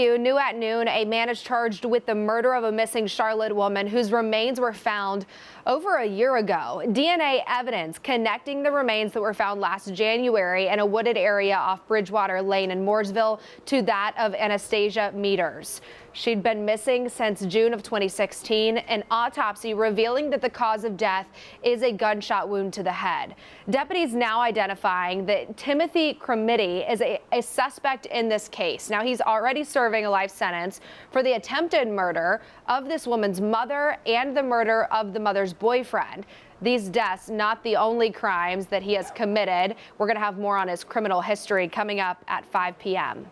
New at noon, a man is charged with the murder of a missing Charlotte woman whose remains were found over a year ago. DNA evidence connecting the remains that were found last January in a wooded area off Bridgewater Lane in Mooresville to that of Anastasia Meaders. She'd been missing since June of 2016, an autopsy revealing that the cause of death is a gunshot wound to the head. Deputies now identifying that Timothy Cremity is a suspect in this case. Now, he's already serving a life sentence for the attempted murder of this woman's mother and the murder of the mother's boyfriend. These deaths, not the only crimes that he has committed. We're going to have more on his criminal history coming up at 5 p.m.